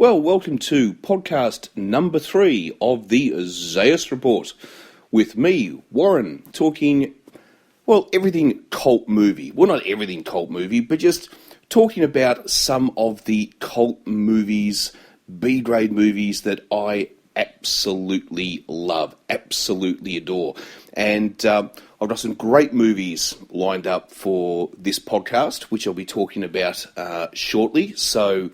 Well, welcome to podcast number 3 of the Zaius Report with me, Warren, talking, everything cult movie. Well, not everything cult movie, but just talking about some of the cult movies, B-grade movies that I absolutely love, absolutely adore. And I've got some great movies lined up for this podcast, which I'll be talking about shortly. So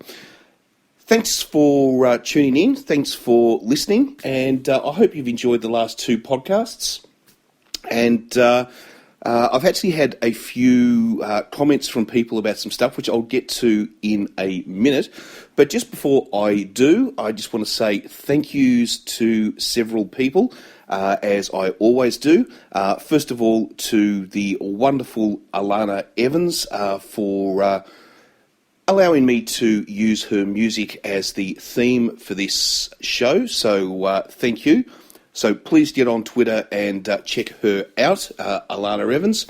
thanks for tuning in, thanks for listening, and I hope you've enjoyed the last 2 podcasts. And I've actually had a few comments from people about some stuff, which I'll get to in a minute. But just before I do, I just want to say thank yous to several people, as I always do. First of all, to the wonderful Alana Evans for allowing me to use her music as the theme for this show, so thank you. So please get on Twitter and check her out, Alana Evans.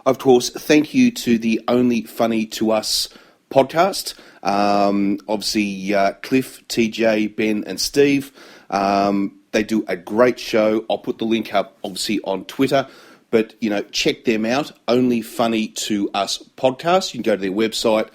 Of course, thank you to the Only Funny to Us podcast. Obviously, Cliff, TJ, Ben and Steve, they do a great show. I'll put the link up, obviously, on Twitter. But, check them out, Only Funny to Us podcast. You can go to their website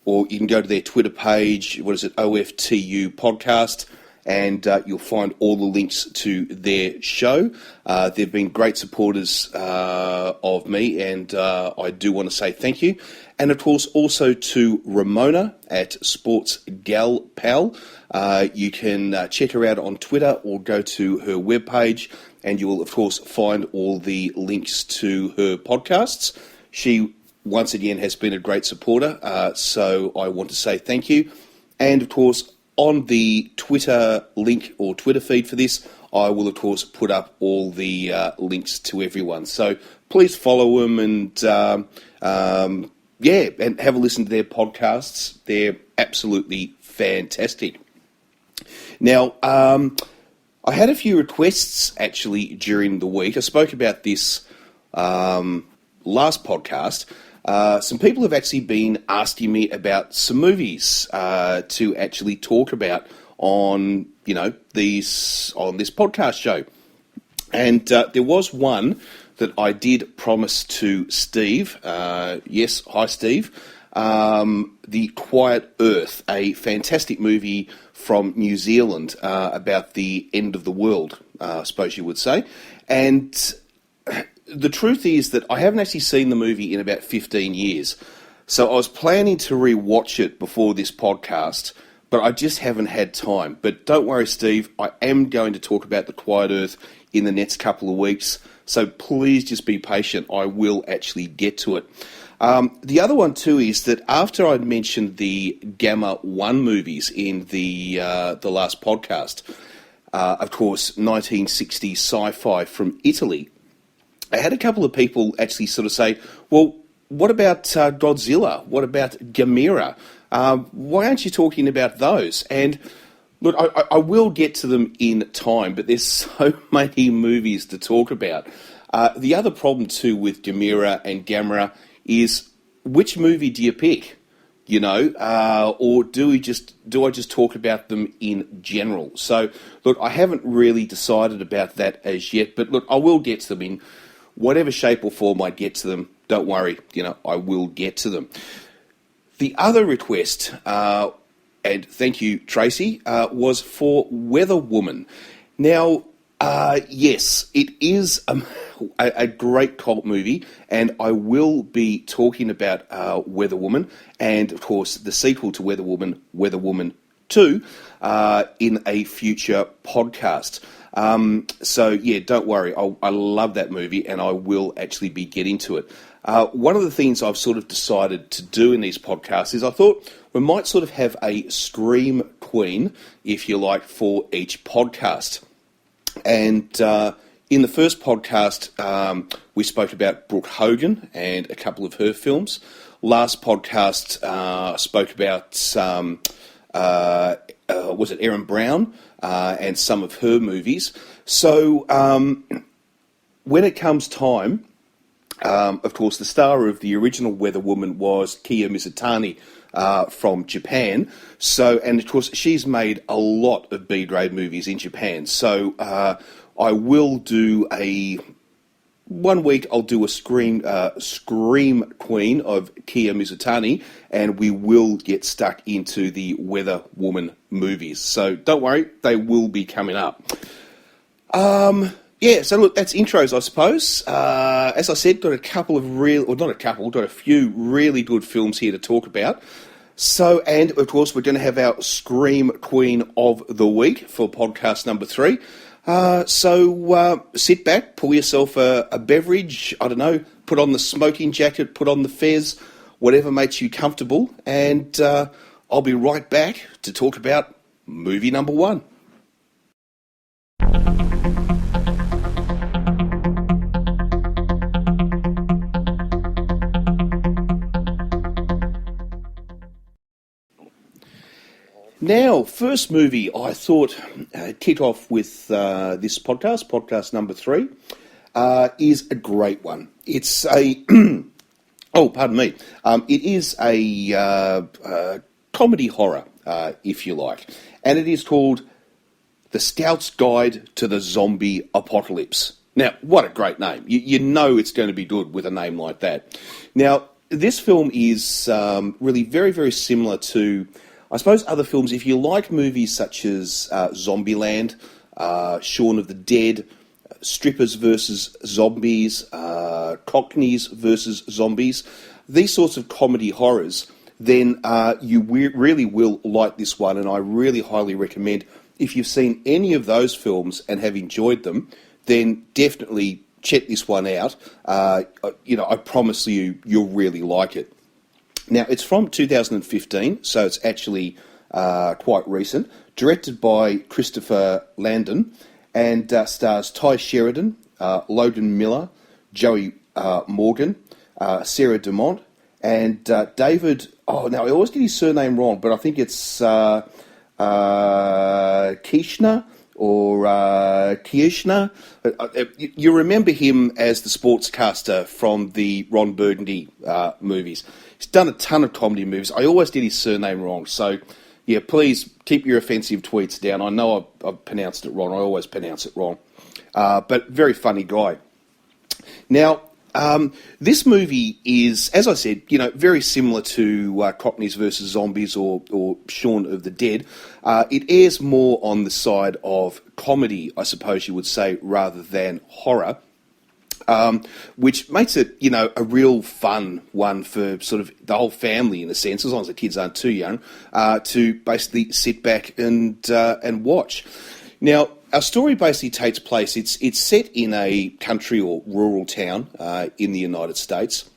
or you can go to their Twitter page, OFTU podcast, and you'll find all the links to their show. They've been great supporters of me, and I do want to say thank you. And, of course, also to Ramona at Sports Gal Pal. You can check her out on Twitter or go to her webpage, and you will, of course, find all the links to her podcasts. She, once again, has been a great supporter, so I want to say thank you. And, of course, on the Twitter link or Twitter feed for this, I will, of course, put up all the links to everyone. So please follow them and, and have a listen to their podcasts. They're absolutely fantastic. Now, I had a few requests, actually, during the week. I spoke about this last podcast. Some people have actually been asking me about some movies to actually talk about on, this podcast show. And there was one that I did promise to Steve. Yes, hi, Steve. The Quiet Earth, a fantastic movie from New Zealand about the end of the world, I suppose you would say. And the truth is that I haven't actually seen the movie in about 15 years. So I was planning to rewatch it before this podcast, but I just haven't had time. But don't worry, Steve, I am going to talk about The Quiet Earth in the next couple of weeks. So please just be patient. I will actually get to it. The other one too is that after I'd mentioned the Gamma 1 movies in the last podcast, of course, 1960 sci-fi from Italy, I had a couple of people actually sort of say, well, what about Godzilla? What about Gamera? Why aren't you talking about those? And look, I will get to them in time, but there's so many movies to talk about. The other problem too with Gamera and Gamera is, which movie do you pick? Or do I just talk about them in general? So, look, I haven't really decided about that as yet, but look, I will get to them in whatever shape or form I get to them. Don't worry, I will get to them. The other request, and thank you, Tracy, was for Weather Woman. Now, yes, it is a great cult movie, and I will be talking about Weather Woman, and of course the sequel to Weather Woman 2, in a future podcast. So yeah, don't worry, I love that movie, and I will actually be getting to it. One of the things I've sort of decided to do in these podcasts is I thought we might sort of have a scream queen, if you like, for each podcast. And in the first podcast, we spoke about Brooke Hogan and a couple of her films. Last podcast, spoke about, was it Erin Brown, and some of her movies. So when it comes time, of course, the star of the original Weather Woman was Kia Mizutani, from Japan. So, and of course, she's made a lot of B-grade movies in Japan. So I will do one week I'll do a Scream Queen of Kia Mizutani, and we will get stuck into the Weather Woman movies. So don't worry, they will be coming up. Yeah, so look, that's intros, I suppose. As I said, got a few really good films here to talk about. So, and of course, we're going to have our Scream Queen of the Week for podcast number 3. So sit back, pour yourself a beverage, I don't know, put on the smoking jacket, put on the fez, whatever makes you comfortable, and I'll be right back to talk about movie number 1. Now, first movie I thought kick off with this podcast number 3, is a great one. It's a, oh, pardon me, it is a comedy horror, if you like, and it is called The Scout's Guide to the Zombie Apocalypse. Now, what a great name. You know it's going to be good with a name like that. Now, this film is really very, very similar to, I suppose, other films. If you like movies such as Zombieland, Shaun of the Dead, Strippers versus Zombies, Cockneys versus Zombies, these sorts of comedy horrors, then you really will like this one, and I really highly recommend, if you've seen any of those films and have enjoyed them, then definitely check this one out. I promise you'll really like it. Now, it's from 2015, so it's actually quite recent. Directed by Christopher Landon, and stars Ty Sheridan, Logan Miller, Joey Morgan, Sarah Dumont, and David... Oh, now, I always get his surname wrong, but I think it's Kishner or Kishner. You remember him as the sportscaster from the Ron Burgundy movies. He's done a ton of comedy movies. I always get his surname wrong, so yeah, please keep your offensive tweets down. I know I've pronounced it wrong. I always pronounce it wrong. But very funny guy. Now, this movie is, as I said, very similar to Cockneys versus Zombies or Shaun of the Dead. It airs more on the side of comedy, I suppose you would say, rather than horror. Which makes it, a real fun one for sort of the whole family, in a sense, as long as the kids aren't too young, to basically sit back and watch. Now, our story basically takes place, it's set in a country or rural town in the United States,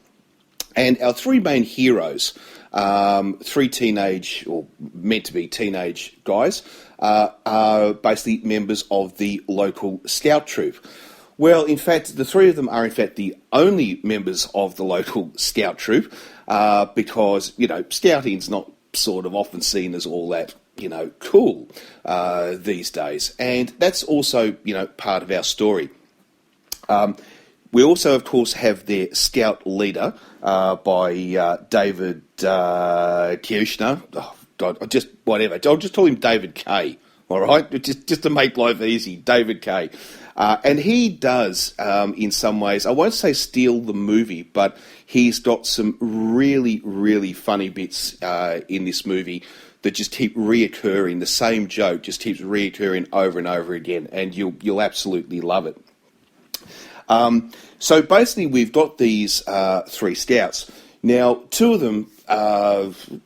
and our 3 main heroes, 3 teenage, or meant to be teenage guys, are basically members of the local scout troop. Well, in fact, the 3 of them are, in fact, the only members of the local scout troop, because, scouting's not sort of often seen as all that, cool these days. And that's also, part of our story. We also, of course, have their scout leader by David Kirshner. Oh, God, I'll just call him David K., all right? Just to make life easy, David K., and he does, in some ways, I won't say steal the movie, but he's got some really, really funny bits in this movie that just keep reoccurring. The same joke just keeps reoccurring over and over again, and you'll absolutely love it. So basically, we've got these 3 scouts. Now, 2 of them,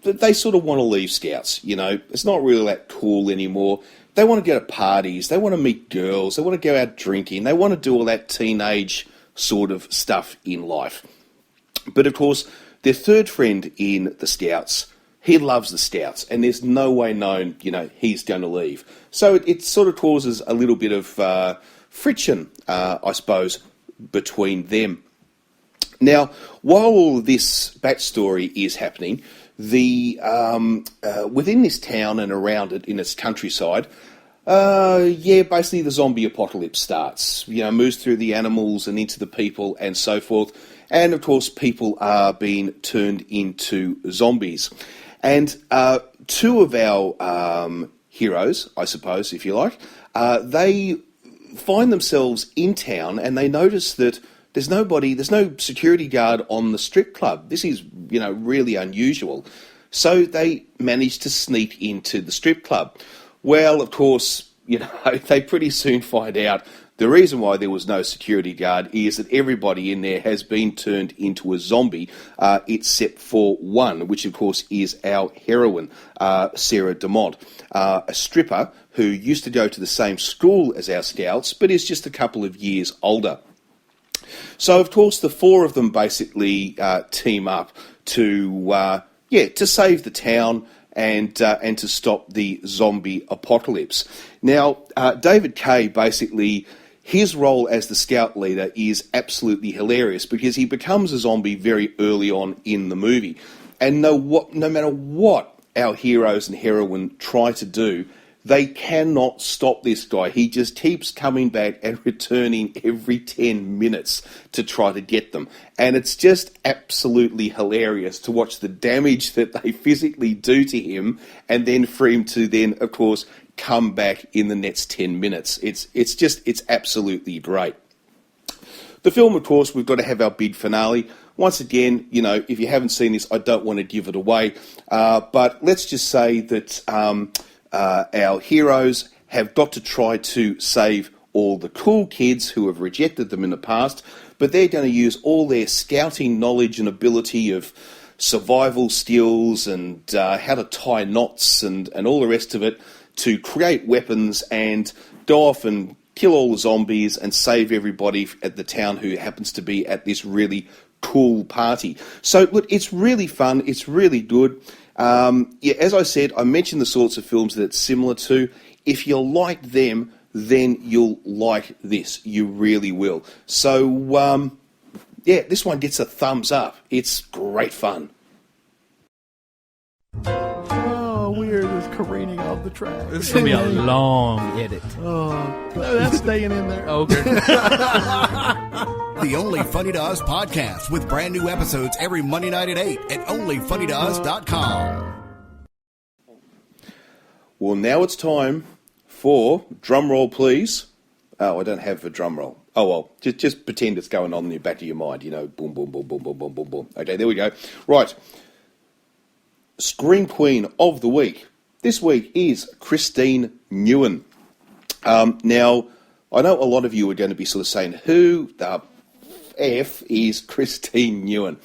they sort of want to leave scouts. It's not really that cool anymore. They want to go to parties, they want to meet girls, they want to go out drinking, they want to do all that teenage sort of stuff in life. But of course, their 3rd friend in the Scouts, he loves the Scouts, and there's no way known, he's going to leave. So it sort of causes a little bit of friction, I suppose, between them. Now, while all of this backstory is happening, the within this town and around it in its countryside, basically the zombie apocalypse starts. Moves through the animals and into the people and so forth. And of course, people are being turned into zombies. And two of our heroes, I suppose, if you like, they find themselves in town and they notice that there's no security guard on the strip club. This is, really unusual. So they manage to sneak into the strip club. Well, of course, they pretty soon find out the reason why there was no security guard is that everybody in there has been turned into a zombie, except for one, which of course is our heroine, Sarah DeMont, a stripper who used to go to the same school as our scouts, but is just a couple of years older. So, of course, the four of them basically team up to save the town and to stop the zombie apocalypse. Now, David Kaye basically, his role as the scout leader is absolutely hilarious because he becomes a zombie very early on in the movie. And no matter what our heroes and heroine try to do, they cannot stop this guy. He just keeps coming back and returning every 10 minutes to try to get them. And it's just absolutely hilarious to watch the damage that they physically do to him and then for him to then, of course, come back in the next 10 minutes. It's absolutely great. The film, of course, we've got to have our big finale. Once again, if you haven't seen this, I don't want to give it away. But let's just say that our heroes have got to try to save all the cool kids who have rejected them in the past, but they're going to use all their scouting knowledge and ability of survival skills and how to tie knots and all the rest of it to create weapons and go off and kill all the zombies and save everybody at the town who happens to be at this really cool party. So, look, it's really fun. It's really good. As I said, I mentioned the sorts of films that it's similar to. If you like them, then you'll like this. You really will. So, this one gets a thumbs up. It's great fun. Oh, we're just careening off the track. This is going to be a long edit. Oh, that's staying in there. Okay. The Only Funny to Us podcast with brand new episodes every Monday night at 8 at onlyfunnytous.com. Well, now it's time for drum roll, please. Oh, I don't have a drum roll. Oh, well, just pretend it's going on in the back of your mind. Boom, boom, boom, boom, boom, boom, boom, boom. Okay, there we go. Right. Scream Queen of the Week. This week is Christine Nguyen. Now, I know a lot of you are going to be sort of saying, who the F is Christine Nguyen?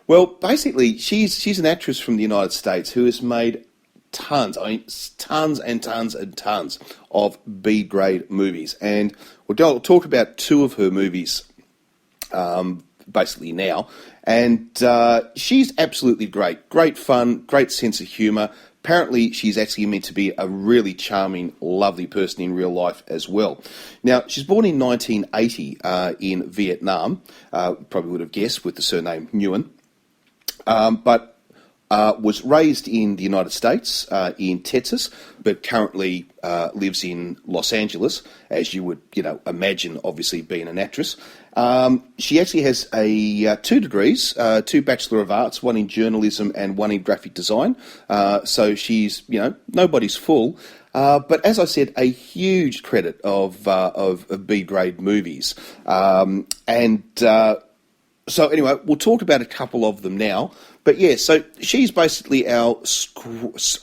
Well, basically, she's an actress from the United States who has made tons and tons of B-grade movies. And we'll talk about two of her movies basically now. And she's absolutely great. Great fun, great sense of humour. Apparently, she's actually meant to be a really charming, lovely person in real life as well. Now, she's born in 1980 in Vietnam. Probably would have guessed with the surname Nguyen. But was raised in the United States, in Texas, but currently lives in Los Angeles, as you would, imagine, obviously being an actress. She actually has two degrees, two Bachelor of Arts, one in journalism and one in graphic design. So she's, nobody's fool. But as I said, a huge credit of B-grade movies. So anyway, we'll talk about a couple of them now. But yeah, so she's basically our,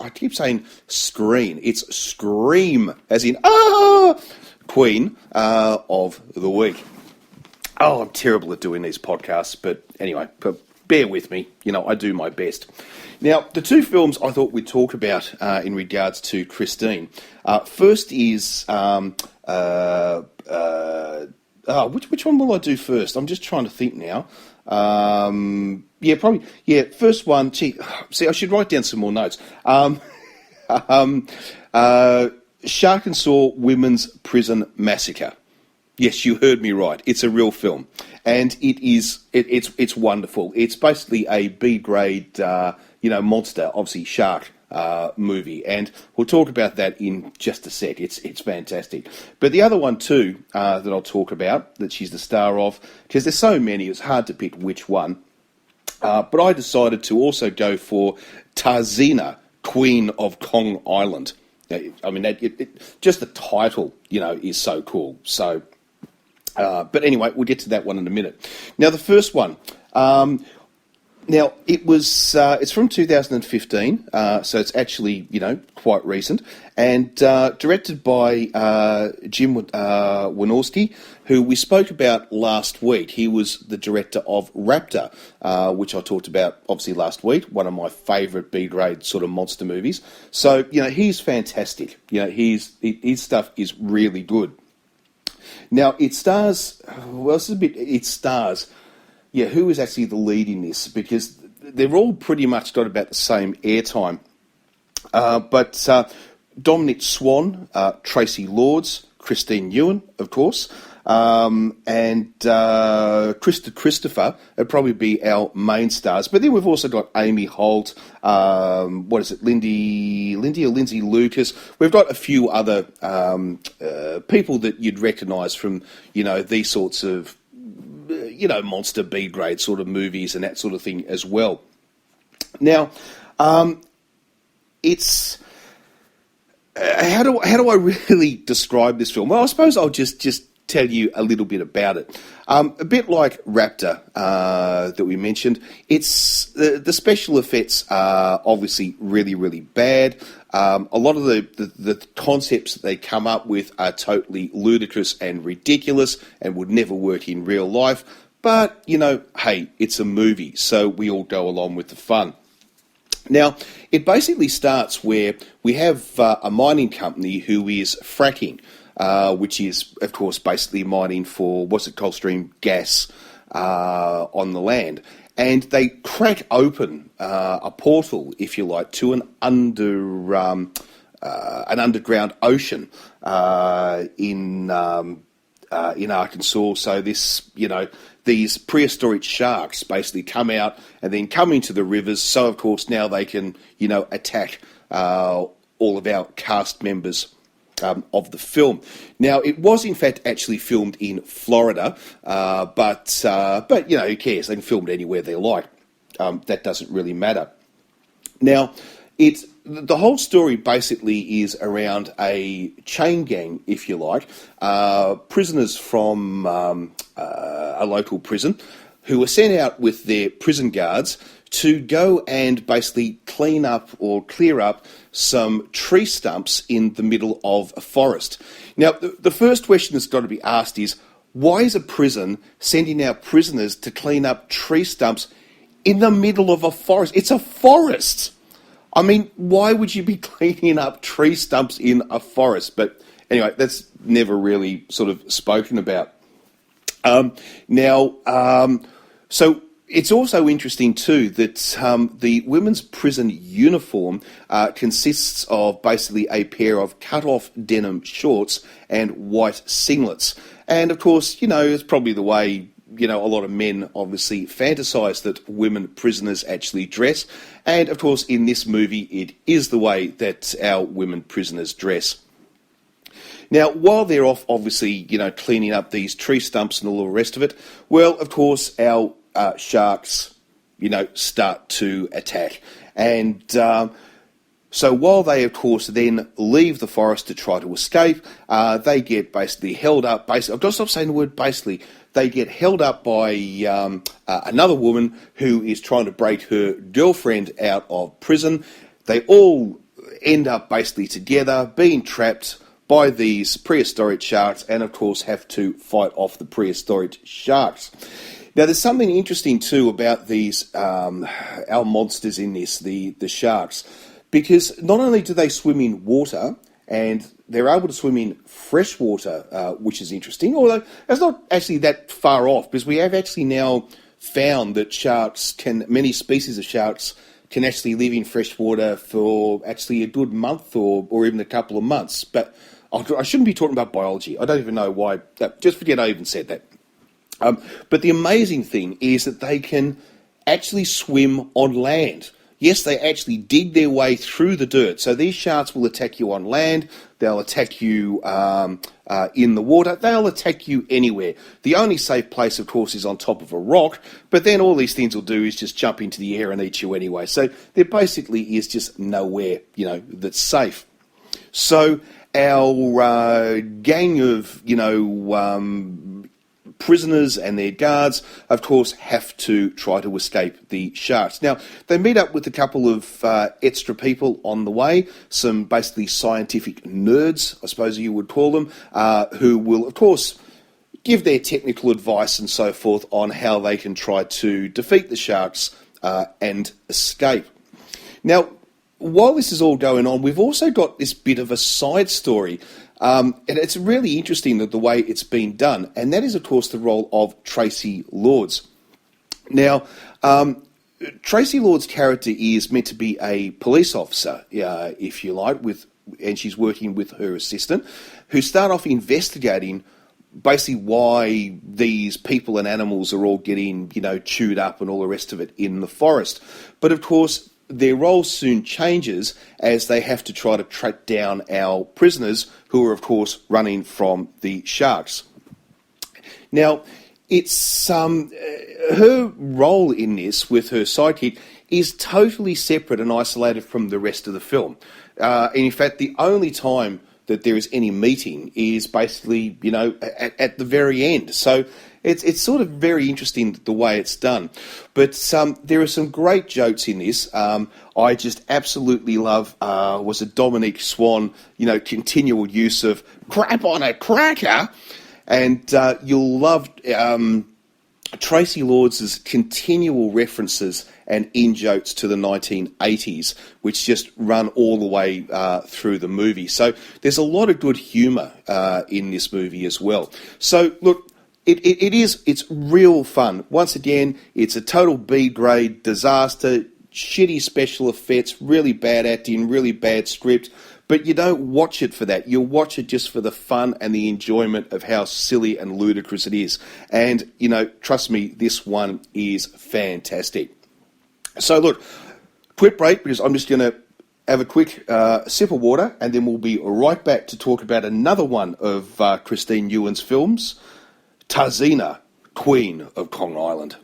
I keep saying screen. It's Scream, as in, Queen of the Week. Oh, I'm terrible at doing these podcasts, but anyway, bear with me. I do my best. Now, the two films I thought we'd talk about in regards to Christine. First is, which one will I do first? I'm just trying to think now. First one. See, I should write down some more notes. Sharkansas Women's Prison Massacre. Yes, you heard me right. It's a real film, and it's wonderful. It's basically a B-grade, monster, obviously shark movie, and we'll talk about that in just a sec. It's fantastic. But the other one too that I'll talk about, that she's the star of, because there's so many, it's hard to pick which one, But I decided to also go for Tarzeena, Queen of Kong Island. I mean, just the title, is so cool. So, but anyway, we'll get to that one in a minute. Now, the first one. Now, it's from 2015, so it's actually, quite recent, and directed by Jim Wynorski, who we spoke about last week. He was the director of Raptor, which I talked about, obviously, last week, one of my favourite B-grade sort of monster movies. So, he's fantastic. His stuff is really good. Now, it stars, who is actually the lead in this? Because they've all pretty much got about the same airtime. But Dominic Swan, Tracy Lords, Christine Ewan, of course, and Krista Christopher would probably be our main stars. But then we've also got Amy Holt, Lindsay Lucas. We've got a few other people that you'd recognise from, these sorts of monster B-grade sort of movies and that sort of thing as well. Now, it's how do I really describe this film? Well, I suppose I'll just tell you a little bit about it. A bit like Raptor that we mentioned, it's the special effects are obviously really, really bad. A lot of the concepts that they come up with are totally ludicrous and ridiculous and would never work in real life. But, hey, it's a movie, so we all go along with the fun. Now, it basically starts where we have a mining company who is fracking, which is, of course, basically mining for Coldstream gas on the land. And they crack open a portal, if you like, to an underground ocean in Arkansas. So this, these prehistoric sharks basically come out and then come into the rivers. So of course now they can, attack all of our cast members of the film. Now, it was in fact actually filmed in Florida, but who cares? They can film it anywhere they like. That doesn't really matter. Now, the whole story basically is around a chain gang, if you like, prisoners from a local prison who were sent out with their prison guards to go and basically clear up some tree stumps in the middle of a forest. Now, the first question that's got to be asked is, why is a prison sending out prisoners to clean up tree stumps in the middle of a forest? It's a forest! I mean, why would you be cleaning up tree stumps in a forest? But anyway, that's never really sort of spoken about. So it's also interesting too that the women's prison uniform consists of basically a pair of cut-off denim shorts and white singlets. And of course, it's probably the way a lot of men obviously fantasise that women prisoners actually dress. And of course, in this movie, it is the way that our women prisoners dress. Now, while they're off, obviously, cleaning up these tree stumps and all the rest of it, well, of course, our sharks, start to attack. And so while they, of course, then leave the forest to try to escape, they get basically held up. I've got to stop saying the word basically. They get held up by another woman who is trying to break her girlfriend out of prison. They all end up basically together, being trapped by these prehistoric sharks, and of course have to fight off the prehistoric sharks. Now, there's something interesting too about these our monsters in this, the sharks, because not only do they swim in water, and they're able to swim in fresh water, which is interesting, although it's not actually that far off, because we have actually now found that many species of sharks can actually live in fresh water for actually a good month or even a couple of months. But I shouldn't be talking about biology. I don't even know why. Just forget I even said that. But the amazing thing is that they can actually swim on land. yes, they actually dig their way through the dirt. So these sharks will attack you on land, they'll attack you in the water, they'll attack you anywhere. The only safe place, of course, is on top of a rock, but then all these things will do is just jump into the air and eat you anyway. So there basically is just nowhere, that's safe. So our gang of, prisoners and their guards, of course, have to try to escape the sharks. Now, they meet up with a couple of extra people on the way, some basically scientific nerds, I suppose you would call them, who will, of course, give their technical advice and so forth on how they can try to defeat the sharks and escape. Now, while this is all going on, we've also got this bit of a side story. And it's really interesting the way it's been done, and that is, of course, the role of Tracy Lords. Now, Tracy Lords' character is meant to be a police officer, if you like, and she's working with her assistant, who start off investigating basically why these people and animals are all getting, chewed up and all the rest of it in the forest. But, of course, their role soon changes as they have to try to track down our prisoners who are, of course, running from the sharks. Now, it's her role in this with her sidekick is totally separate and isolated from the rest of the film. And in fact, the only time that there is any meeting is basically, at the very end. So it's sort of very interesting the way it's done. But there are some great jokes in this. I just absolutely love, was it Dominique Swan, continual use of crap on a cracker. And you'll love Tracy Lords' continual references and in-jokes to the 1980s, which just run all the way through the movie. So there's a lot of good humour in this movie as well. So, look, it's real fun. Once again, it's a total B-grade disaster, shitty special effects, really bad acting, really bad script, but you don't watch it for that. You'll watch it just for the fun and the enjoyment of how silly and ludicrous it is. And, trust me, this one is fantastic. So, look, quick break, because I'm just going to have a quick sip of water, and then we'll be right back to talk about another one of Christine Ewan's films, Tarzeena, Queen of Kong Island.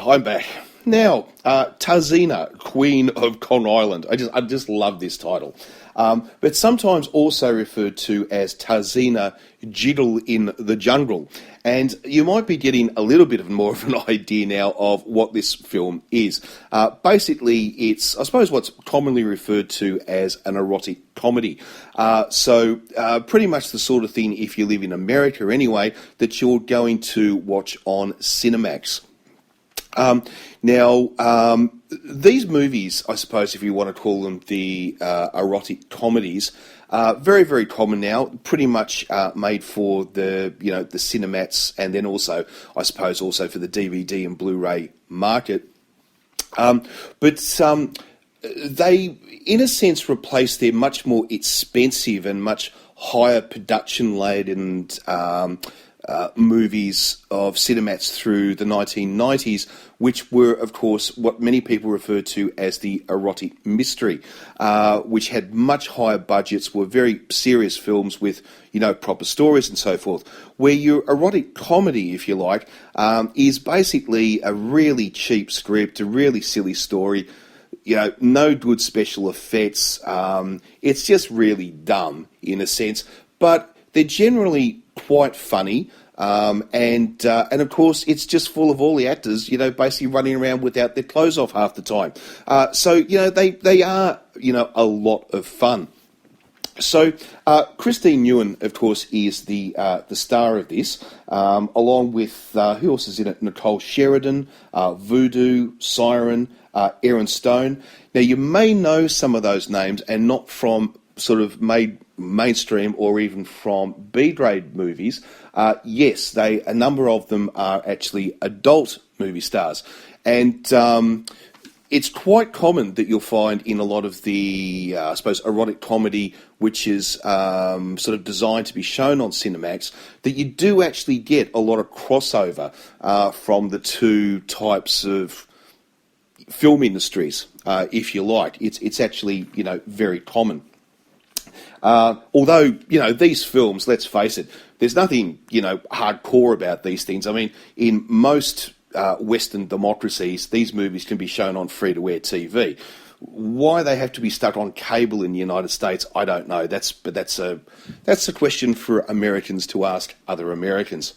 I'm back. Now, Tarzeena, Queen of Kong Island. I just love this title. But sometimes also referred to as Tarzeena, Jiggle in the Jungle. And you might be getting a little bit more of an idea now of what this film is. Basically, it's, I suppose, what's commonly referred to as an erotic comedy. So pretty much the sort of thing, if you live in America anyway, that you're going to watch on Cinemax. Now, these movies, I suppose, if you want to call them the erotic comedies, very, very common now. Pretty much made for the the cinemats, and then also, I suppose, also for the DVD and Blu-ray market. But they, in a sense, replace their much more expensive and much higher production-laden movies of cinemats through the 1990s, which were, of course, what many people refer to as the erotic mystery, which had much higher budgets, were very serious films with, proper stories and so forth. Where your erotic comedy, if you like, is basically a really cheap script, a really silly story, no good special effects. It's just really dumb in a sense, but they're generally quite funny, and of course it's just full of all the actors, basically running around without their clothes off half the time. So they are a lot of fun. So Christine Ewan, of course, is the star of this, along with who else is in it? Nicole Sheridan, Voodoo, Siren, Aaron Stone. Now you may know some of those names, and not from sort of mainstream or even from B-grade movies. Yes, a number of them are actually adult movie stars. And it's quite common that you'll find in a lot of the, I suppose, erotic comedy, which is sort of designed to be shown on Cinemax, that you do actually get a lot of crossover from the two types of film industries, if you like. It's actually, very common. Although, these films, let's face it, there's nothing, hardcore about these things. I mean, in most Western democracies, these movies can be shown on free-to-air TV. Why they have to be stuck on cable in the United States, I don't know. That's a question for Americans to ask other Americans.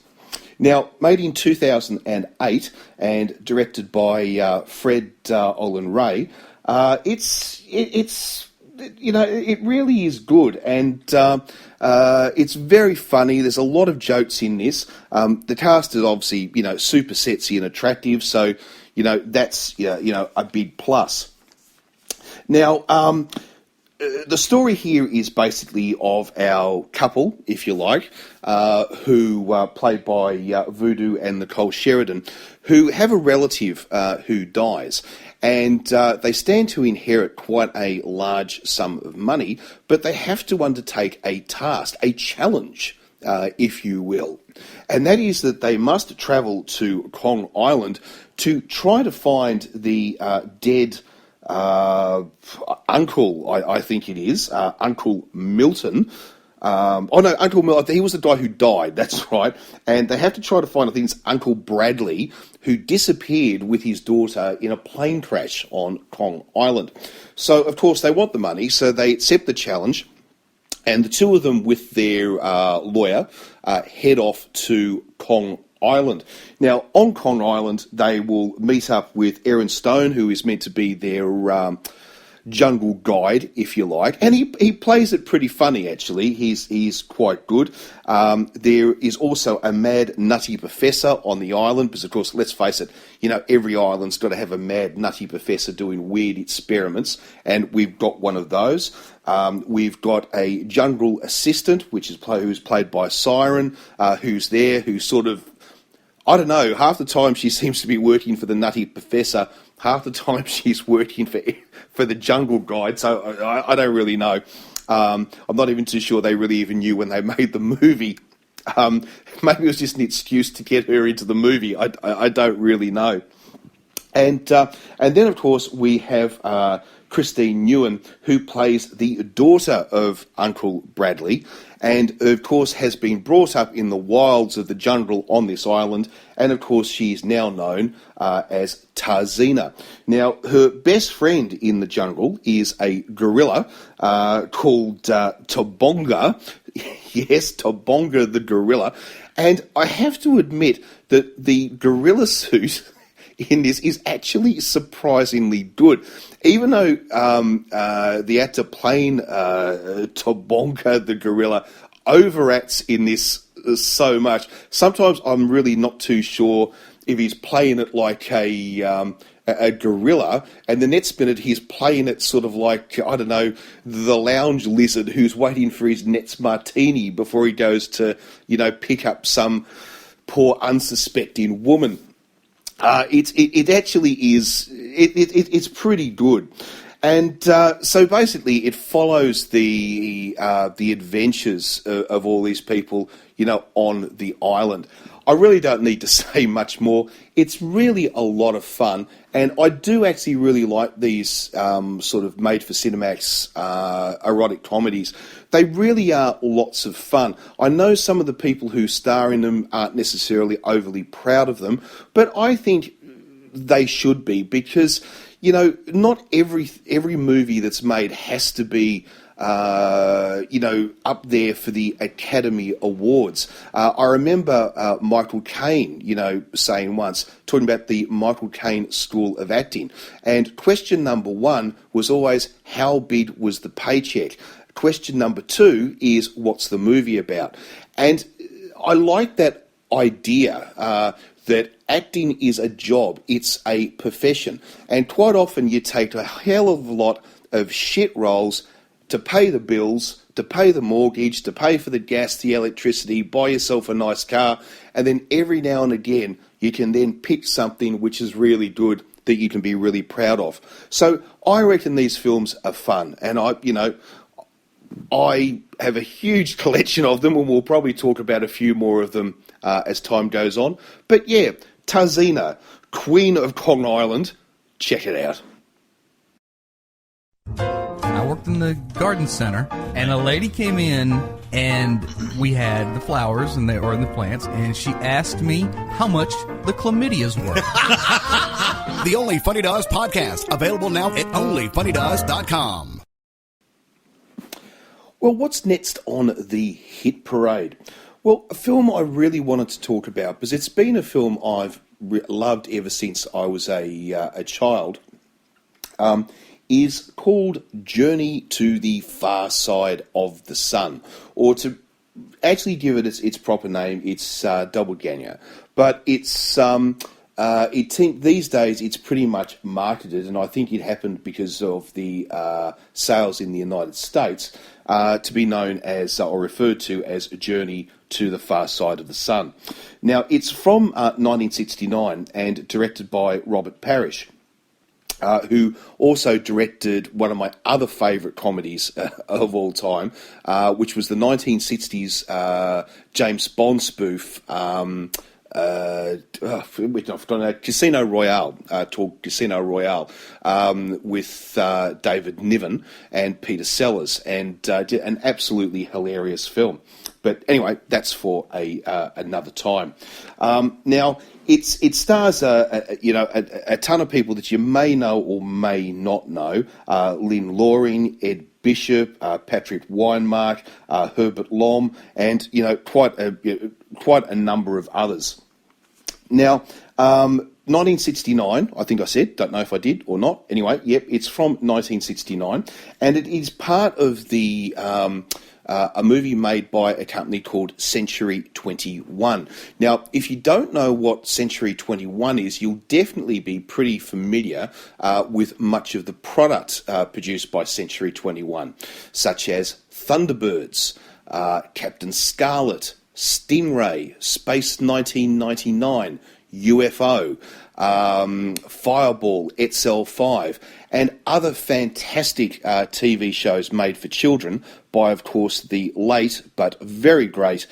Now, made in 2008 and directed by Fred Olen Ray, it really is good, and it's very funny. There's a lot of jokes in this. The cast is obviously, super sexy and attractive, so, that's, a big plus. Now, the story here is basically of our couple, if you like, who played by Voodoo and Nicole Sheridan, who have a relative who dies. And they stand to inherit quite a large sum of money, but they have to undertake a task, a challenge, if you will. And that is that they must travel to Kong Island to try to find the dead uncle, I think it is, Uncle Milton. Uncle Milton, he was the guy who died, that's right. And they have to try to find, I think it's Uncle Bradley, who disappeared with his daughter in a plane crash on Kong Island. So, of course, they want the money, so they accept the challenge, and the two of them with their lawyer head off to Kong Island. Now, on Kong Island, they will meet up with Aaron Stone, who is meant to be their jungle guide, if you like, and he plays it pretty funny, actually. He's quite good. There is also a mad, nutty professor on the island, because, of course, let's face it, every island's got to have a mad, nutty professor doing weird experiments, and we've got one of those. We've got a jungle assistant, who's played by Siren, who's there, who's sort of, I don't know, half the time she seems to be working for the nutty professor, half the time she's working for the jungle guide, so I don't really know. I'm not even too sure they really even knew when they made the movie. Maybe it was just an excuse to get her into the movie. I don't really know. And then, of course, we have Christine Nguyen, who plays the daughter of Uncle Bradley, and, of course, has been brought up in the wilds of the jungle on this island, and, of course, she is now known as Tarzeena. Now, her best friend in the jungle is a gorilla called Tobonga. Yes, Tobonga the gorilla. And I have to admit that the gorilla suit in this is actually surprisingly good. Even though the actor playing Tobonga the gorilla overacts in this so much, sometimes I'm really not too sure if he's playing it like a gorilla, and the next minute he's playing it sort of like, I don't know, the lounge lizard who's waiting for his next martini before he goes to, pick up some poor unsuspecting woman. It actually is, it's pretty good. And so basically it follows the adventures of all these people, on the island. I really don't need to say much more. It's really a lot of fun, and I do actually really like these sort of made-for-Cinemax erotic comedies. They really are lots of fun. I know some of the people who star in them aren't necessarily overly proud of them, but I think they should be, because, not every movie that's made has to be up there for the Academy Awards. I remember Michael Caine, saying once, talking about the Michael Caine School of Acting, and question number one was always, how big was the paycheck? Question number two is, what's the movie about? And I like that idea, that acting is a job, it's a profession, and quite often you take a hell of a lot of shit roles to pay the bills, to pay the mortgage, to pay for the gas, the electricity, buy yourself a nice car, and then every now and again you can then pick something which is really good that you can be really proud of. So I reckon these films are fun, and I have a huge collection of them, and we'll probably talk about a few more of them as time goes on. But yeah, Tarzeena, Queen of Kong Island, check it out. I worked in the garden center, and a lady came in, and we had the flowers and the plants, and she asked me how much the chlamydias were. The Only Funny to Us podcast, available now at onlyfunnytous.com. Well, what's next on the hit parade? Well, a film I really wanted to talk about, because it's been a film I've loved ever since I was a child, is called Journey to the Far Side of the Sun, or to actually give it its proper name, it's Doppelgänger. But it's these days it's pretty much marketed, and I think it happened because of the sales in the United States, to be known as, or referred to as, Journey to the Far Side of the Sun. Now, it's from 1969 and directed by Robert Parrish, who also directed one of my other favourite comedies of all time, which was the 1960s James Bond spoof, Casino Royale, Casino Royale, with David Niven and Peter Sellers, and an absolutely hilarious film. But anyway, that's for another time. Now, it stars a ton of people that you may know or may not know: Lynn Loring, Ed Bishop, Patrick Weinmark, Herbert Lom, and quite a number of others. Now, 1969, I think I said, don't know if I did or not. Anyway, yep, it's from 1969, and it is part of the a movie made by a company called Century 21. Now, if you don't know what Century 21 is, you'll definitely be pretty familiar with much of the product produced by Century 21, such as Thunderbirds, Captain Scarlet, Stingray, Space 1999, UFO, Fireball, Etzel 5, and other fantastic TV shows made for children by, of course, the late but very great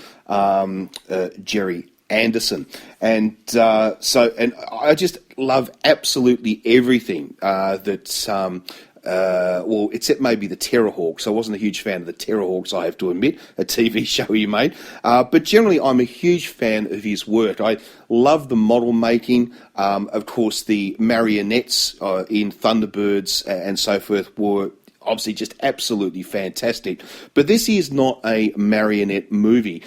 Jerry Anderson. And and I just love absolutely everything that. Well, except maybe the Terrorhawks. I wasn't a huge fan of the Terrorhawks, I have to admit, a TV show he made. But generally, I'm a huge fan of his work. I love the model making. Of course, the marionettes in Thunderbirds and so forth were obviously just absolutely fantastic. But this is not a marionette movie.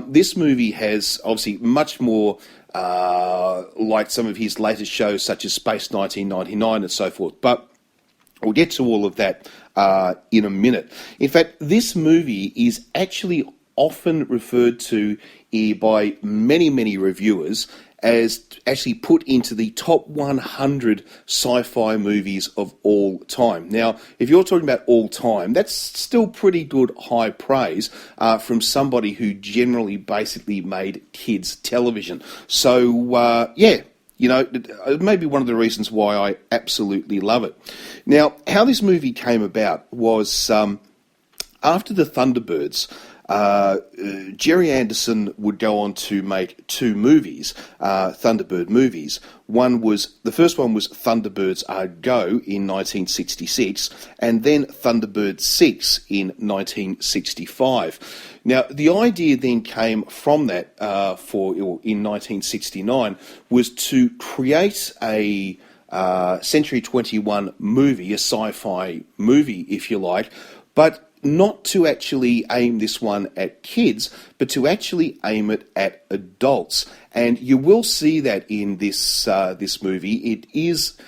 This movie has obviously much more like some of his latest shows, such as Space 1999 and so forth. But we'll get to all of that in a minute. In fact, this movie is actually often referred to by many, many reviewers as actually put into the top 100 sci-fi movies of all time. Now, if you're talking about all time, that's still pretty good high praise from somebody who generally basically made kids' television. So, yeah. It may be one of the reasons why I absolutely love it. Now, how this movie came about was after the Thunderbirds, Jerry Anderson would go on to make two movies, Thunderbird movies. The first one was Thunderbirds Are Go in 1966, and then Thunderbird 6 in 1965. Now, the idea then came from that in 1969 was to create a Century 21 movie, a sci-fi movie, if you like, but not to actually aim this one at kids, but to actually aim it at adults. And you will see that in this movie. It is,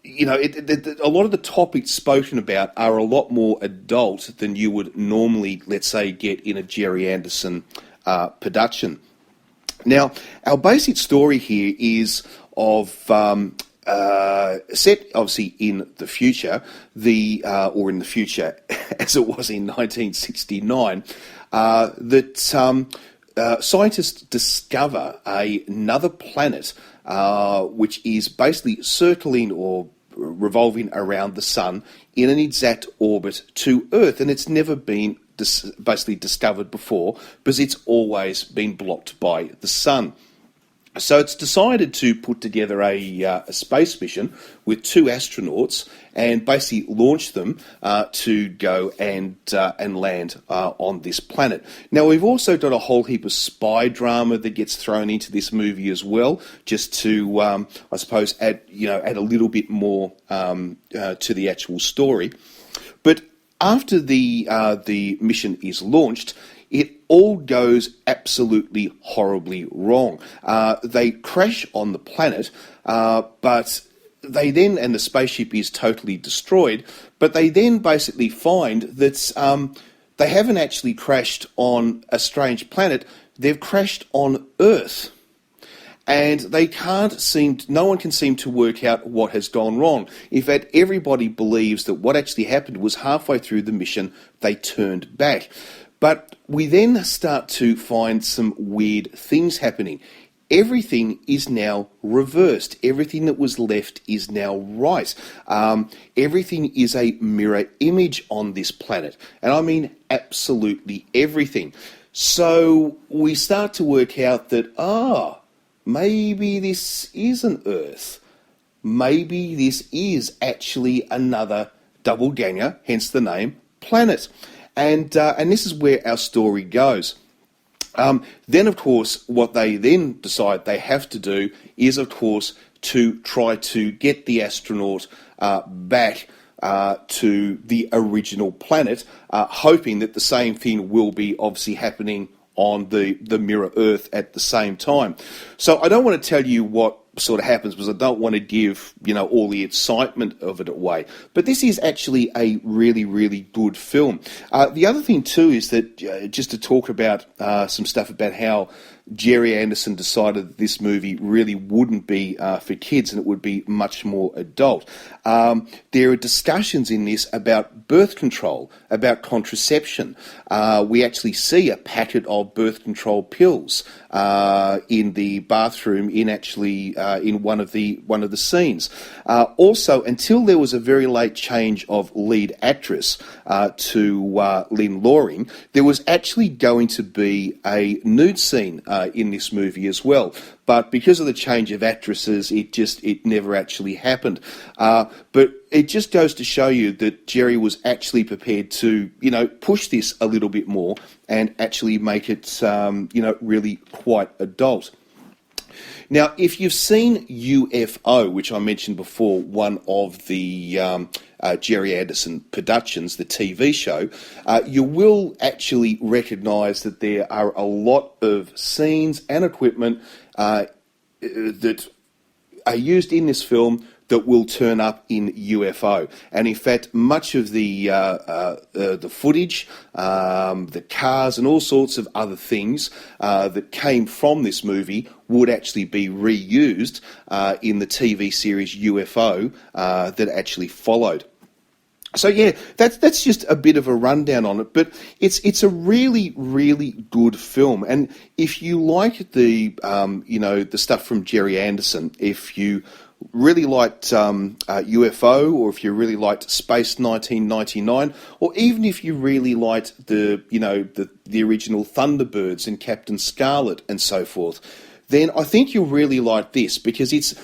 a lot of the topics spoken about are a lot more adult than you would normally, let's say, get in a Jerry Anderson production. Now, our basic story here is of set obviously in the future, or in the future as it was in 1969, that scientists discover another planet which is basically circling or revolving around the sun in an exact orbit to Earth, and it's never been basically discovered before because it's always been blocked by the sun. So it's decided to put together a space mission with 2 astronauts and basically launch them to go and land on this planet. Now, we've also got a whole heap of spy drama that gets thrown into this movie as well, just to, I suppose, add a little bit more to the actual story. But after the mission is launched, it all goes absolutely horribly wrong. They crash on the planet, but they then, and the spaceship is totally destroyed, but they then basically find that they haven't actually crashed on a strange planet, they've crashed on Earth. And no one can seem to work out what has gone wrong. In fact, everybody believes that what actually happened was halfway through the mission, they turned back. But we then start to find some weird things happening. Everything is now reversed. Everything that was left is now right. Everything is a mirror image on this planet. And I mean absolutely everything. So we start to work out that, maybe this isn't Earth. Maybe this is actually another doppelgänger, hence the name, planet. And this is where our story goes. Then, of course, what they then decide they have to do is, of course, to try to get the astronaut back to the original planet, hoping that the same thing will be obviously happening on the mirror Earth at the same time. So I don't want to tell you what sort of happens because I don't want to give all the excitement of it away. But this is actually a really, really good film. The other thing too is that just to talk about some stuff about how Jerry Anderson decided that this movie really wouldn't be for kids and it would be much more adult. There are discussions in this about birth control, about contraception. We actually see a packet of birth control pills in the bathroom in one of the scenes. Also, until there was a very late change of lead actress to Lynn Loring, there was actually going to be a nude scene in this movie as well. But because of the change of actresses, it never actually happened. But it just goes to show you that Jerry was actually prepared to, push this a little bit more and actually make it, really quite adult. Now, if you've seen UFO, which I mentioned before, one of the Jerry Anderson productions, the TV show, you will actually recognise that there are a lot of scenes and equipment that are used in this film that will turn up in UFO. And in fact, much of the footage, the cars and all sorts of other things that came from this movie would actually be reused in the TV series UFO that actually followed. So yeah, that's just a bit of a rundown on it, but it's a really, really good film. And if you like the the stuff from Jerry Anderson, if you really liked UFO, or if you really liked Space 1999, or even if you really liked the original Thunderbirds and Captain Scarlet and so forth, then I think you'll really like this, because it's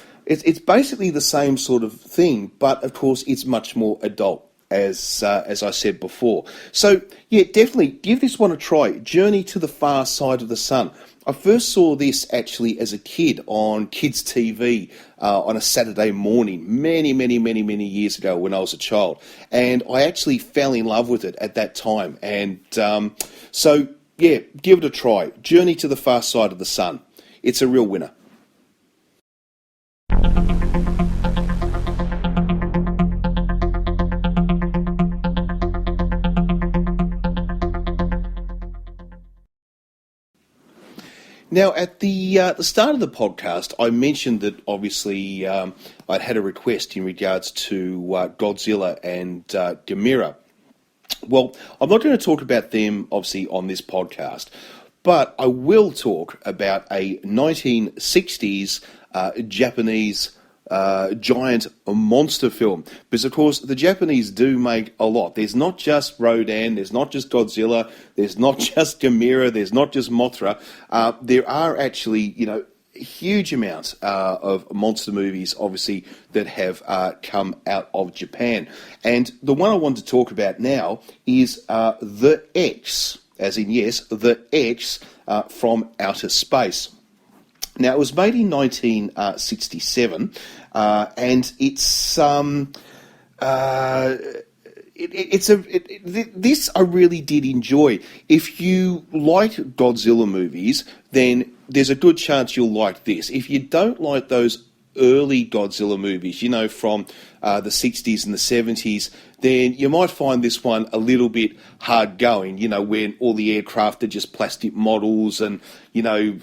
basically the same sort of thing, but of course it's much more adult, as I said before. So yeah, definitely give this one a try. Journey to the Far Side of the Sun. I first saw this actually as a kid on kids' TV on a Saturday morning many, many, many, many years ago when I was a child. And I actually fell in love with it at that time. And so, yeah, give it a try. Journey to the Far Side of the Sun. It's a real winner. Now, at the start of the podcast, I mentioned that obviously I'd had a request in regards to Godzilla and Gamera. Well, I'm not going to talk about them, obviously, on this podcast, But I will talk about a 1960s Japanese giant monster film, because of course the Japanese do make a lot. There's not just Rodan, there's not just Godzilla, there's not just Gamera, there's not just Mothra. There are actually, huge amounts of monster movies, obviously, that have come out of Japan. And the one I want to talk about now is The X, as in yes, The X from Outer Space. Now, it was made in 1967, and it's this I really did enjoy. If you like Godzilla movies, then there's a good chance you'll like this. If you don't like those early Godzilla movies, from the 60s and the 70s, then you might find this one a little bit hard going, when all the aircraft are just plastic models and, and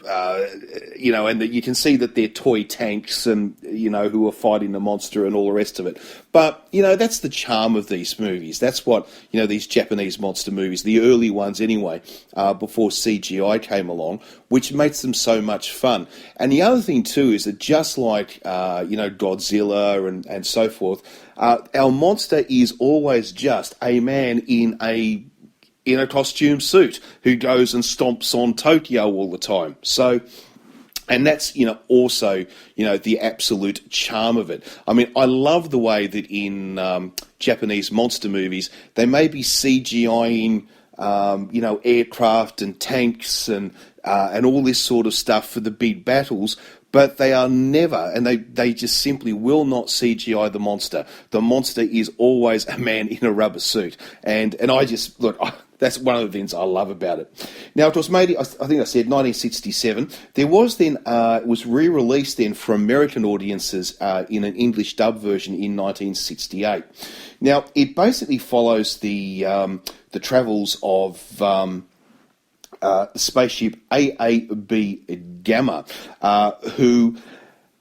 that you can see that they're toy tanks and, who are fighting the monster and all the rest of it. But, that's the charm of these movies. That's what, these Japanese monster movies, the early ones anyway, before CGI came along, which makes them so much fun. And the other thing too is that just like, Godzilla and so forth, our monster is always just a man in a costume suit who goes and stomps on Tokyo all the time. So, and that's, also, the absolute charm of it. I mean, I love the way that in Japanese monster movies, they may be CGI-ing, aircraft and tanks and all this sort of stuff for the big battles, but they are never, and they just simply will not CGI the monster. The monster is always a man in a rubber suit. And I just, look, that's one of the things I love about it. Now, it was made, I think I said 1967. There was then, it was re-released then for American audiences in an English dub version in 1968. Now, it basically follows the travels of the spaceship AAB Gamma, who,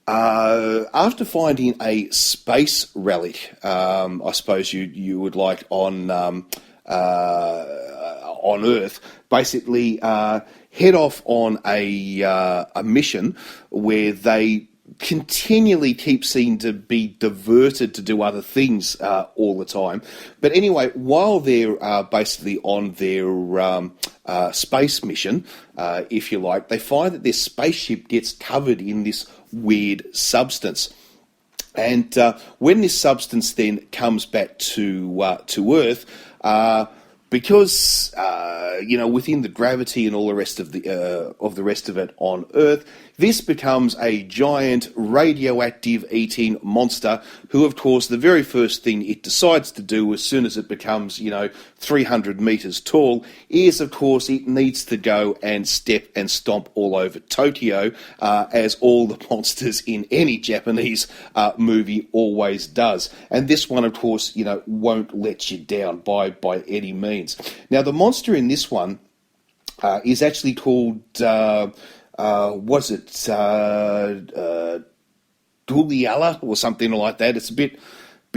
after finding a space relic, I suppose you would like on Earth, basically head off on a mission where they continually keep seeming to be diverted to do other things all the time. But anyway, while they're basically on their space mission, if you like, they find that their spaceship gets covered in this weird substance. And when this substance then comes back to Earth, because within the gravity and all the rest of the rest of it on Earth, this becomes a giant radioactive eating monster who, of course, the very first thing it decides to do as soon as it becomes, 300 meters tall is, of course, it needs to go and step and stomp all over Tokyo, as all the monsters in any Japanese movie always does. And this one, of course, won't let you down by any means. Now, the monster in this one is actually called... Duliala or something like that. It's a bit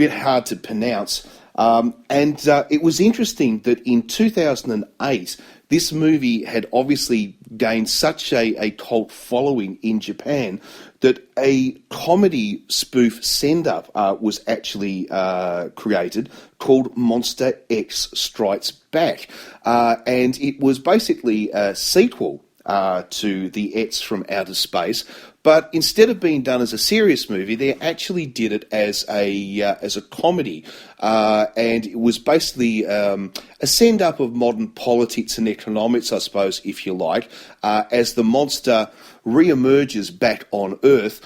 hard to pronounce. And it was interesting that in 2008, this movie had obviously gained such a cult following in Japan that a comedy spoof send-up was actually created called Monster X Strikes Back. And it was basically a sequel to The X from Outer Space, but instead of being done as a serious movie, they actually did it as a comedy, and it was basically a send-up of modern politics and economics, I suppose, if you like, as the monster re-emerges back on Earth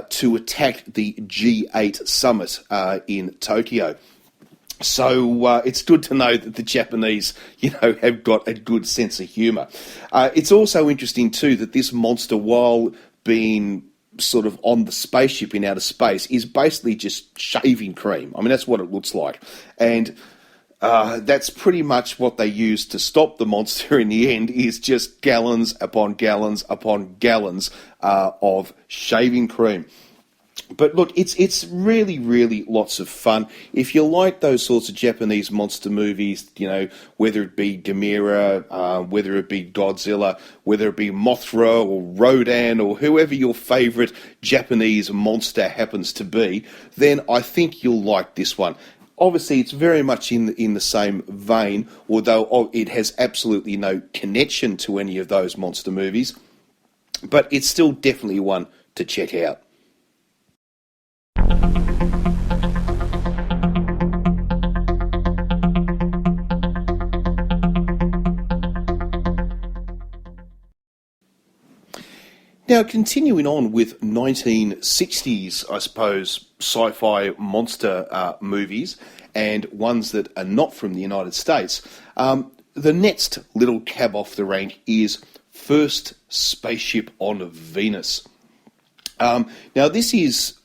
to attack the G8 summit in Tokyo. So it's good to know that the Japanese, have got a good sense of humour. It's also interesting, too, that this monster, while being sort of on the spaceship in outer space, is basically just shaving cream. I mean, that's what it looks like. And that's pretty much what they use to stop the monster in the end, is just gallons upon gallons upon gallons of shaving cream. But look, it's really, really lots of fun. If you like those sorts of Japanese monster movies, whether it be Gamera, whether it be Godzilla, whether it be Mothra or Rodan or whoever your favourite Japanese monster happens to be, then I think you'll like this one. Obviously, it's very much in the same vein, although it has absolutely no connection to any of those monster movies. But it's still definitely one to check out. Now, continuing on with 1960s, I suppose, sci-fi monster movies, and ones that are not from the United States, the next little cab off the rank is First Spaceship on Venus. Now, this is...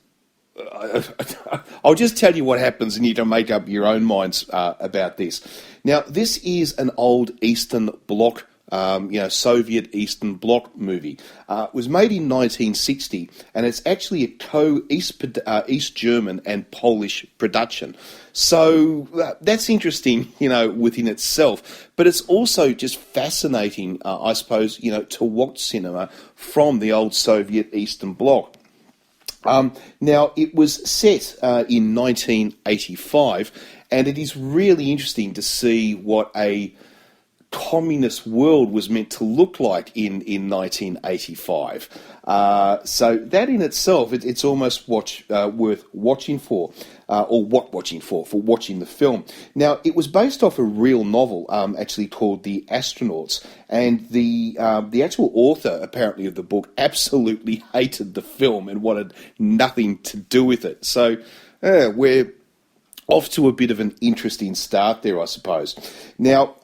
I'll just tell you what happens and you can make up your own minds about this. Now, this is an old Eastern Bloc Soviet Eastern Bloc movie. It was made in 1960, and it's actually a East German and Polish production. So that's interesting, within itself. But it's also just fascinating, I suppose, to watch cinema from the old Soviet Eastern Bloc. Now, it was set in 1985, and it is really interesting to see what a communist world was meant to look like in 1985. So that in itself, it's almost worth watching for watching the film. Now, it was based off a real novel, actually called The Astronauts, and the actual author, apparently, of the book absolutely hated the film and wanted nothing to do with it. So we're off to a bit of an interesting start there, I suppose. Now,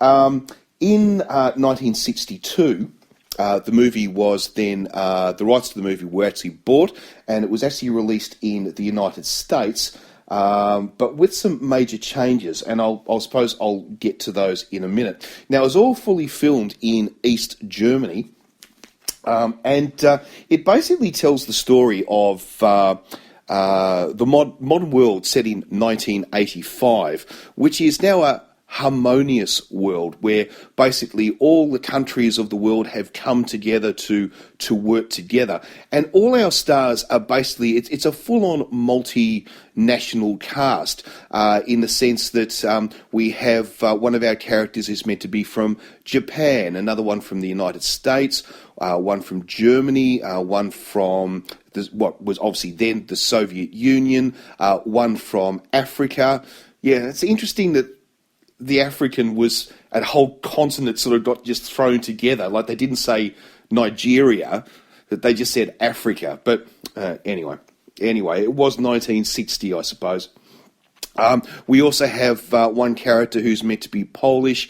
in 1962, the movie was then, the rights to the movie were actually bought, and it was actually released in the United States, but with some major changes, and I'll suppose I'll get to those in a minute. Now, it was all fully filmed in East Germany, and it basically tells the story of the modern world set in 1985, which is now a harmonious world where basically all the countries of the world have come together to work together, and all our stars are basically it's a full-on multinational cast in the sense that we have one of our characters is meant to be from Japan, another one from the United States, one from Germany, one from what was obviously then the Soviet Union, one from Africa. Yeah, it's interesting that the African was a whole continent sort of got just thrown together. Like they didn't say Nigeria, that they just said Africa. But anyway, it was 1960, I suppose. We also have one character who's meant to be Polish.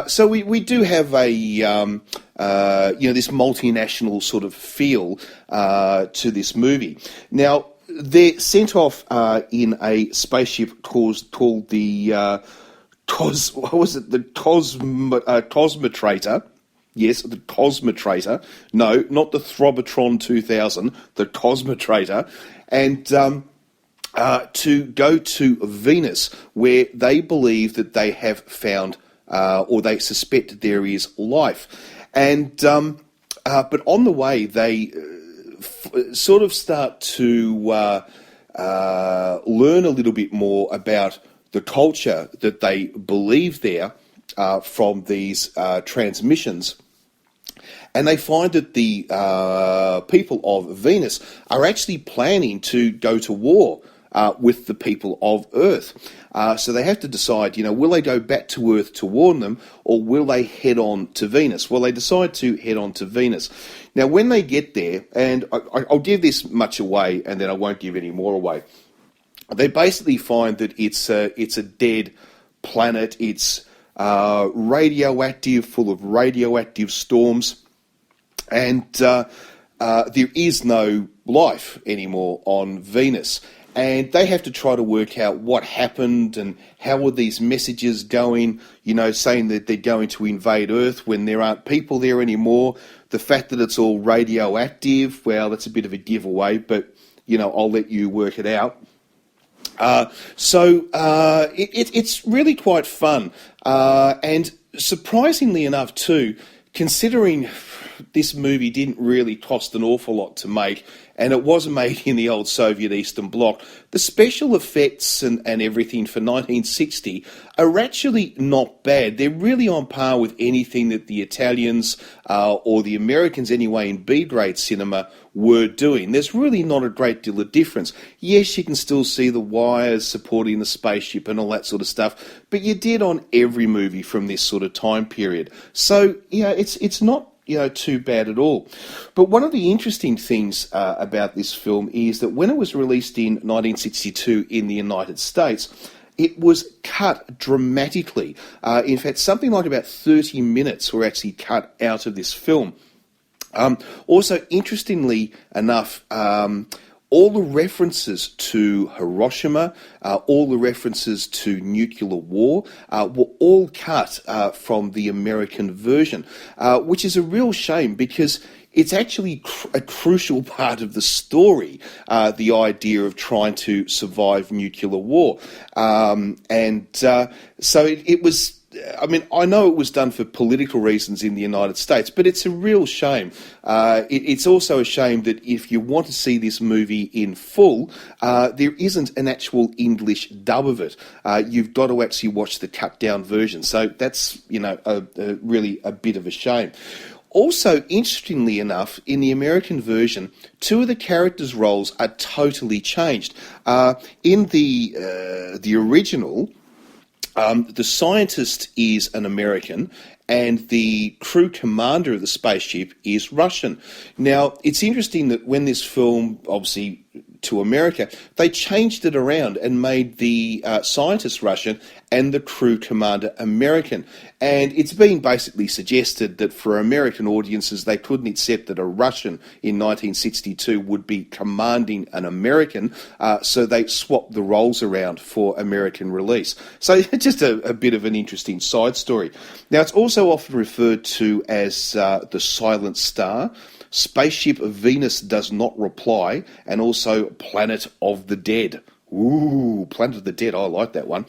So we do have a this multinational sort of feel to this movie. Now, they're sent off in a spaceship called the... the Cosmotrator? Yes, the Cosmotrator. No, not the Throbotron 2000, the Cosmotrator. And to go to Venus, where they believe that they have found, or they suspect there is life. And but on the way, they sort of start to learn a little bit more about the culture that they believe there from these transmissions. And they find that the people of Venus are actually planning to go to war with the people of Earth. So they have to decide, will they go back to Earth to warn them, or will they head on to Venus? Well, they decide to head on to Venus. Now, when they get there, and I'll give this much away, and then I won't give any more away, they basically find that it's a dead planet. It's radioactive, full of radioactive storms, and there is no life anymore on Venus. And they have to try to work out what happened and how are these messages going, saying that they're going to invade Earth when there aren't people there anymore. The fact that it's all radioactive, well, that's a bit of a giveaway, but I'll let you work it out. It's really quite fun. And surprisingly enough, too, considering this movie didn't really cost an awful lot to make, and it wasn't made in the old Soviet Eastern Bloc, the special effects and everything for 1960 are actually not bad. They're really on par with anything that the Italians, or the Americans anyway, in B-grade cinema were doing. There's really not a great deal of difference. Yes, you can still see the wires supporting the spaceship and all that sort of stuff, but you did on every movie from this sort of time period. So, it's not too bad at all. But one of the interesting things about this film is that when it was released in 1962 in the United States, it was cut dramatically. In fact, something like about 30 minutes were actually cut out of this film. Also, interestingly enough, all the references to Hiroshima, all the references to nuclear war, were all cut from the American version, which is a real shame because it's actually a crucial part of the story, the idea of trying to survive nuclear war. So it was... I know it was done for political reasons in the United States, but it's a real shame. It's also a shame that if you want to see this movie in full, there isn't an actual English dub of it. You've got to actually watch the cut-down version. So that's, really a bit of a shame. Also, interestingly enough, in the American version, two of the characters' roles are totally changed. In the original... the scientist is an American and the crew commander of the spaceship is Russian. Now, it's interesting that when this film, obviously to America, they changed it around and made the scientist Russian and the crew commander American. And it's been basically suggested that for American audiences, they couldn't accept that a Russian in 1962 would be commanding an American, so they swapped the roles around for American release. So just a bit of an interesting side story. Now, it's also often referred to as the Silent Star, Spaceship Venus Does Not Reply, and also Planet of the Dead. Ooh, Planet of the Dead, I like that one.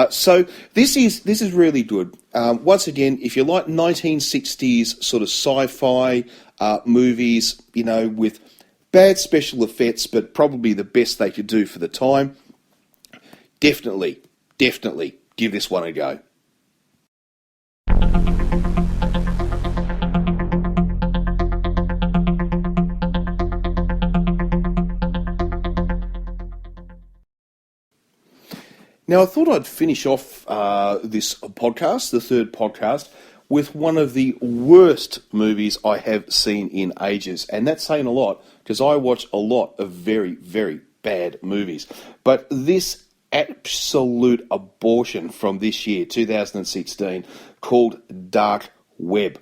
So this is really good. Once again, if you like 1960s sort of sci-fi movies, with bad special effects, but probably the best they could do for the time, definitely give this one a go. Now, I thought I'd finish off this podcast, the third podcast, with one of the worst movies I have seen in ages. And that's saying a lot, because I watch a lot of very, very bad movies. But this absolute abortion from this year, 2016, called Dark Web.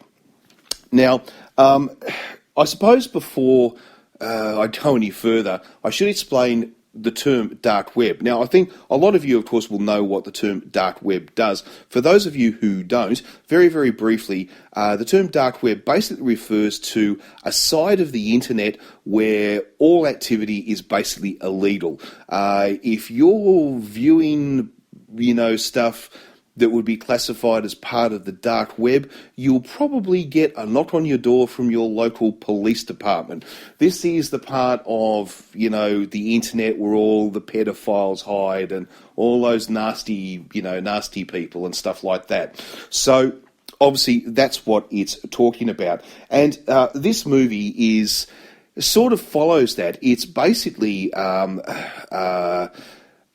Now, I suppose before I go any further, I should explain the term dark web. Now, I think a lot of you, of course, will know what the term dark web does. For those of you who don't, very, very briefly, the term dark web basically refers to a side of the internet where all activity is basically illegal. If you're viewing, stuff that would be classified as part of the dark web, you'll probably get a knock on your door from your local police department. This is the part of, the internet where all the pedophiles hide and all those nasty people and stuff like that. So, obviously, that's what it's talking about. And this movie sort of follows that. It's basically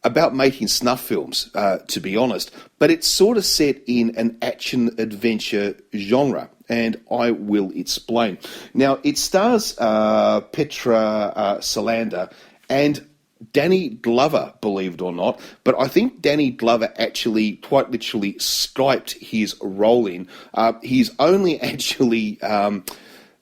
about making snuff films, to be honest, but it's sort of set in an action-adventure genre, and I will explain. Now, it stars Petra Salander and Danny Glover, believe it or not, but I think Danny Glover actually, quite literally, Skyped his role in. He's only actually...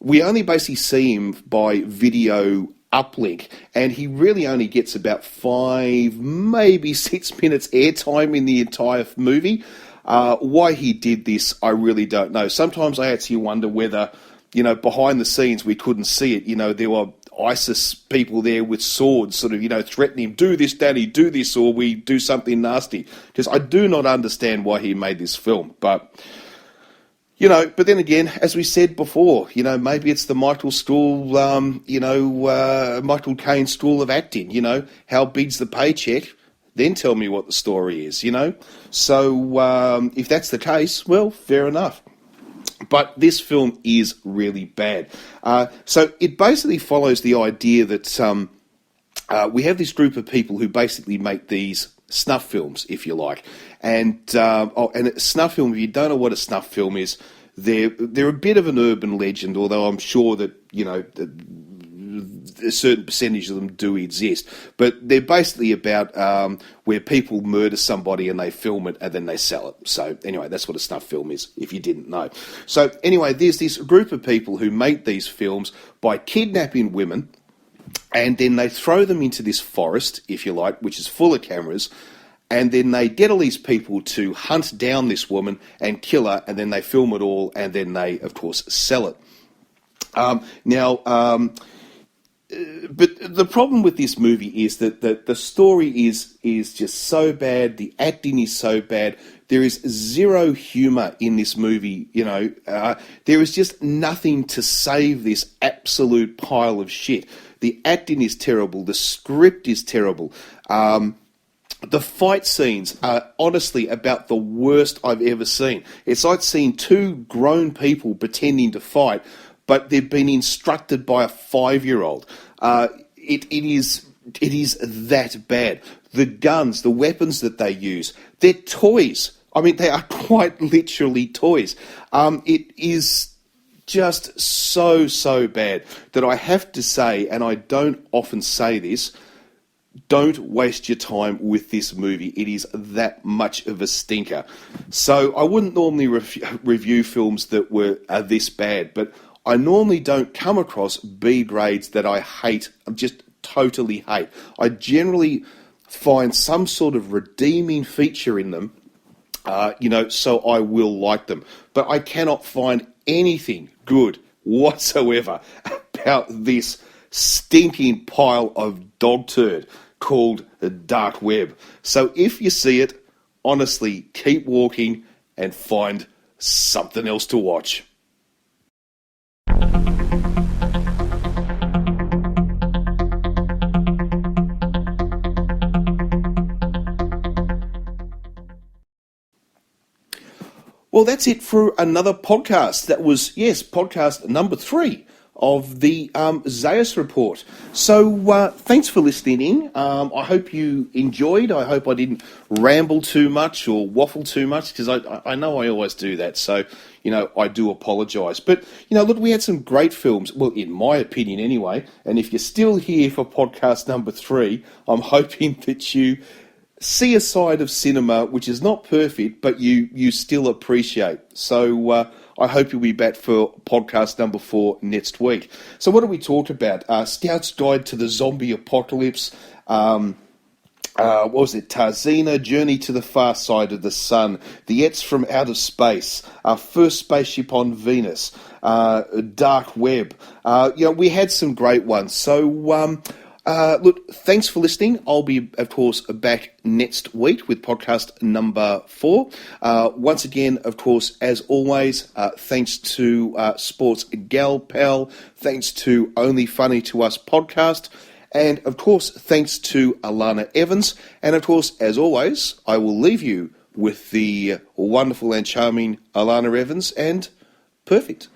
we only basically see him by video uplink, and he really only gets about 5, maybe 6 minutes airtime in the entire movie. Why he did this, I really don't know. Sometimes I actually wonder whether, behind the scenes we couldn't see it. There were ISIS people there with swords, sort of, threatening him, do this, Daddy, do this, or we do something nasty. Because I do not understand why he made this film. But, but then again, as we said before, maybe it's the Michael Caine school of acting, how big's the paycheck? Then tell me what the story is, So if that's the case, well, fair enough. But this film is really bad. So it basically follows the idea that we have this group of people who basically make these snuff films, if you like. And a snuff film, if you don't know what a snuff film is, they're a bit of an urban legend, although I'm sure that, a certain percentage of them do exist. But they're basically about where people murder somebody and they film it and then they sell it. So anyway, that's what a snuff film is, if you didn't know. So anyway, there's this group of people who make these films by kidnapping women, and then they throw them into this forest, if you like, which is full of cameras, and then they get all these people to hunt down this woman and kill her, and then they film it all, and then they, of course, sell it. But the problem with this movie is that the story is just so bad, the acting is so bad, there is zero humour in this movie, there is just nothing to save this absolute pile of shit. The acting is terrible, the script is terrible, the fight scenes are honestly about the worst I've ever seen. It's like seeing two grown people pretending to fight, but they've been instructed by a 5-year-old. It is that bad. The guns, the weapons that they use, they're toys. I mean, they are quite literally toys. It is just so bad that I have to say, and I don't often say this, don't waste your time with this movie. It is that much of a stinker. So I wouldn't normally review films that are this bad, but I normally don't come across B grades that I hate, just totally hate. I generally find some sort of redeeming feature in them, so I will like them. But I cannot find anything good whatsoever about this stinking pile of dog turd called the dark web. So if you see it, honestly, keep walking and find something else to watch. Well, that's it for another podcast. That was, podcast number 3 of the Zaius Report. So thanks for listening in. I hope you enjoyed. I hope I didn't ramble too much or waffle too much, because I know I always do that. So, I do apologise. But, look, we had some great films, well, in my opinion anyway. And if you're still here for podcast number 3, I'm hoping that you see a side of cinema which is not perfect, but you still appreciate. So I hope you'll be back for podcast number 4 next week. So what do we talk about? Scout's Guide to the Zombie Apocalypse. What was it? Tarzeena, Journey to the Far Side of the Sun. The Ets from Outer Space. First Spaceship on Venus. Dark Web. We had some great ones. So look, thanks for listening. I'll be, of course, back next week with podcast number 4. Once again, of course, as always, thanks to Sports Gal Pal, thanks to Only Funny to Us podcast, and, of course, thanks to Alana Evans. And, of course, as always, I will leave you with the wonderful and charming Alana Evans, and perfect.